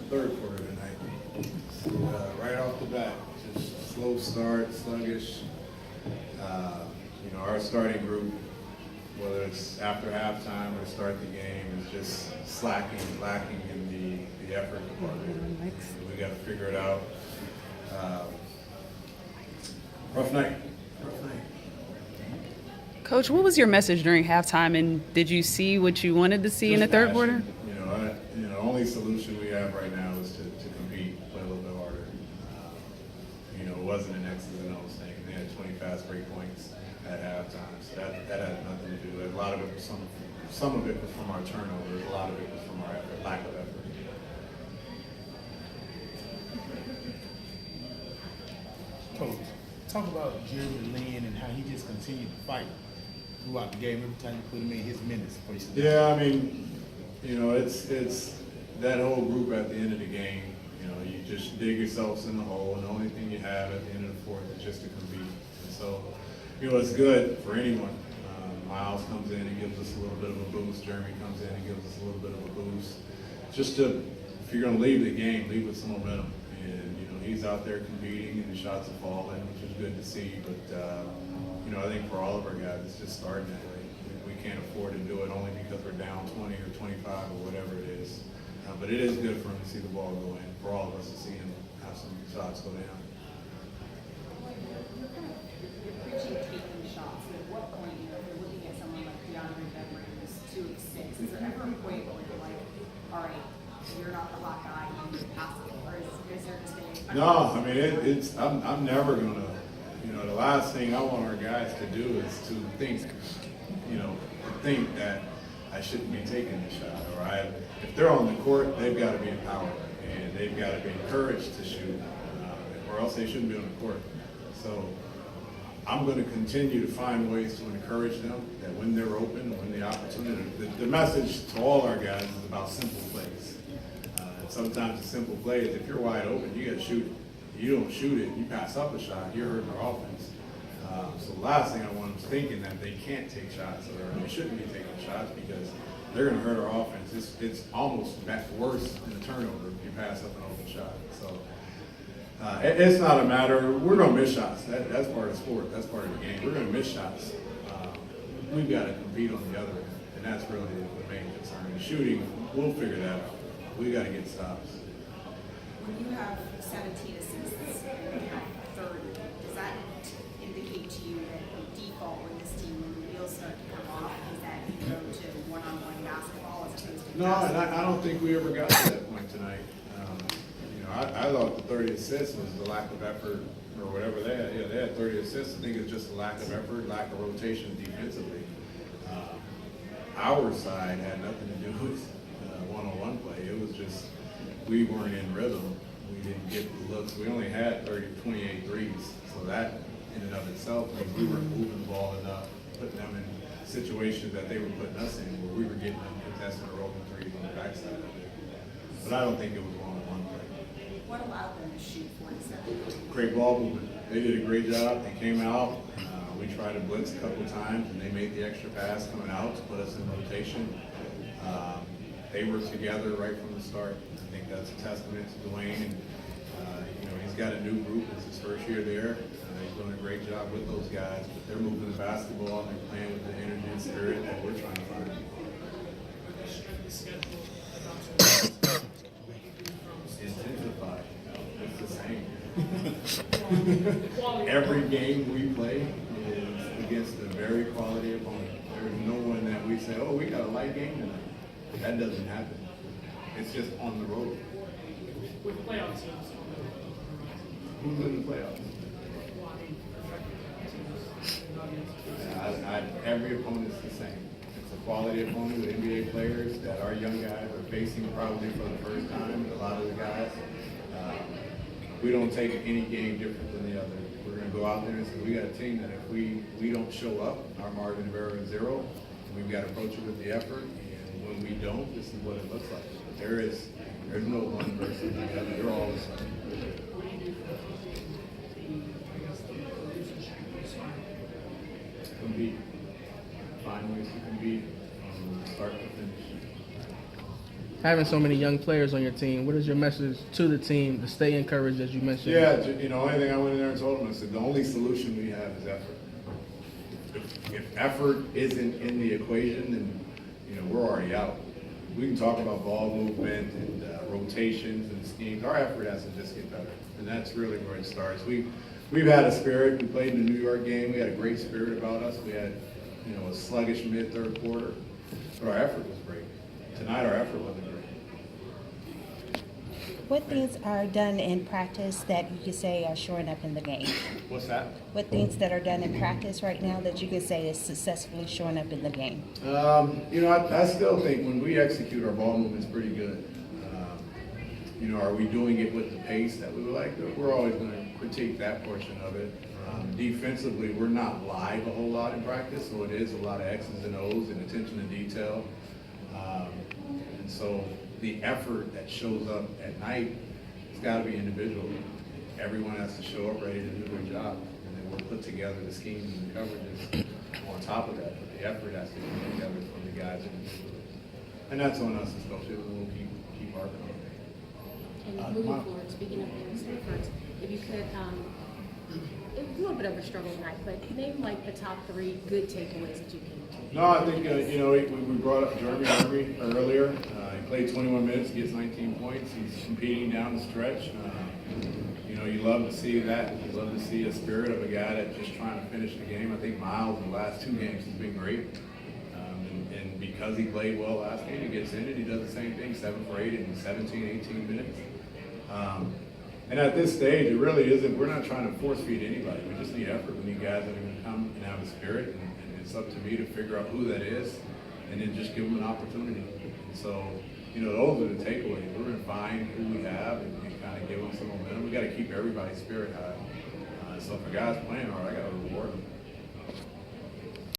third quarter tonight. Right off the bat, just slow start, sluggish. Our starting group, whether it's after halftime or to start the game, is just lacking in the effort department. We got to figure it out. Rough night. Coach, what was your message during halftime, and did you see what you wanted to see in the third quarter? The only solution we have right now is to compete, play a little bit harder. It wasn't an X's and O's thing. They had 20 fast break points at halftime, so that had nothing to do with it. A lot of it was some of it was from our turnovers. A lot of it was from our effort, lack of effort. Coach, talk about Jeremy Lin and how he just continued to fight throughout the game every time you put him in his minutes for you. Yeah, it's that whole group at the end of the game. You just dig yourselves in the hole, and the only thing you have at the end of the fourth is just to compete. And so, it's good for anyone. Miles comes in and gives us a little bit of a boost. Jeremy comes in and gives us a little bit of a boost. Just if you're going to leave the game, leave with some momentum. And he's out there competing, and the shots are falling, which is good to see. But I think for all of our guys, it's just starting that way. We can't afford to do it only because we're down 20 or 25 or whatever it is. But it is good for him to see the ball go in, for all of us to see him have some shots go down. You're preaching taking shots, but at what point, if you're looking at someone like DeAndre Beverly who's 2'6", is there ever a point where you're like, all right, you're not the hot guy, you need to pass it, or is there just a... No, I'm never gonna, the last thing I want our guys to do is to think that I shouldn't be taking the shot, all right? If they're on the court, they've got to be empowered, and they've got to be encouraged to shoot, or else they shouldn't be on the court. So I'm going to continue to find ways to encourage them that when they're open, when the opportunity, the message to all our guys is about simple plays. And sometimes the simple play is if you're wide open, you got to shoot it. You don't shoot it, you pass up a shot, you're hurting our offense. So the last thing I want them thinking that they can't take shots or they shouldn't be taking shots because they're going to hurt our offense. It's almost worse than a turnover if you pass up an open shot. So it's not a matter. We're going to miss shots. That's part of the sport. That's part of the game. We're going to miss shots. We've got to compete on the other end, and that's really the main concern. The shooting, we'll figure that out. We got to get stops. When you have 17 assists and you have 30, does that indicate to you that the default with this team, when the wheels start to come off, is that you go to one-on-one basketball as opposed to... No, and I don't think we ever got to that point tonight. I thought the 30 assists was the lack of effort or whatever they had. Yeah, they had 30 assists. I think it's just a lack of effort, lack of rotation defensively. Our side had nothing to do with one-on-one play. It was just we weren't in rhythm. We didn't get the looks. We only had 28 threes. So that in and of itself means we weren't moving the ball enough, putting them in situations that they were putting us in where we were getting them contested or open threes on the backside of it. But I don't think it was one-on-one play. What allowed them to shoot 47? Great ball movement. They did a great job. They came out. We tried to blitz a couple of times, and they made the extra pass coming out to put us in rotation. They were together right from the start. I think that's a testament to Dwayne. And, he's got a new group. It's his first year there. He's doing a great job with those guys. But they're moving the basketball and they're playing with the energy and spirit that we're trying to find. Intensified. It's the same. Every game we play is against a very quality opponent. There's no one that we say, oh, we got a light game tonight. That doesn't happen. It's just on the road. With playoff teams. Who's in the playoffs? Every opponent's the same. It's a quality opponent with NBA players that our young guys are facing probably for the first time. A lot of the guys, we don't take any game different than the other. We're going to go out there and say we got a team that if we don't show up, our margin of error is 0. We've got to approach it with the effort. And when we don't, this is what it looks like. But there's no one versus the other. They're all the same. Compete. Find ways to compete from start to finish. having so many young players on your team, what is your message to the team to stay encouraged, as you mentioned? Yeah, you know, only thing I went in there and told them, I said, the only solution we have is effort. If effort isn't in the equation, then, you know, we're already out. We can talk about ball movement and rotations and schemes. Our effort has to just get better, and that's really where it starts. We've had a spirit. We played in the New York game. We had a great spirit about us. We had, you know, a sluggish mid-third quarter, but our effort was great. Tonight, our effort wasn't great. What things are done in practice that you could say are showing up in the game? What's that? What things that are done in practice right now that you could say is successfully showing up in the game? You know, I still think when we execute, our ball movement's pretty good. You know, are we doing it with the pace that we would like? We're always going to critique that portion of it. Defensively, we're not live a whole lot in practice, so it is a lot of X's and O's and attention to detail. And so the effort that shows up at night, it's got to be individual. Everyone has to show up ready to do their job, and then we'll put together the schemes and the coverages on top of that. But the effort has to be together from the guys individually, and that's on us as coaches. We'll keep working on it. And moving forward, speaking of those efforts, if you could, it was a little bit of a struggle tonight, but name like the top 3 good takeaways that you can. No, I think, you know, we brought up Jeremy earlier. He played 21 minutes, gets 19 points. He's competing down the stretch. You know, you love to see that. You love to see a spirit of a guy that's just trying to finish the game. I think Miles in the last 2 games has been great. And because he played well last game, he gets in and he does the same thing, 7 for 8 in 17, 18 minutes. And at this stage, it really isn't, we're not trying to force feed anybody. We just need effort. We need guys that are going to come and have a spirit. And it's up to me to figure out who that is and then just give them an opportunity. And so, you know, those are the takeaways. We're going to find who we have and kind of give them some momentum. We got to keep everybody's spirit high. So if a guy's playing hard, I got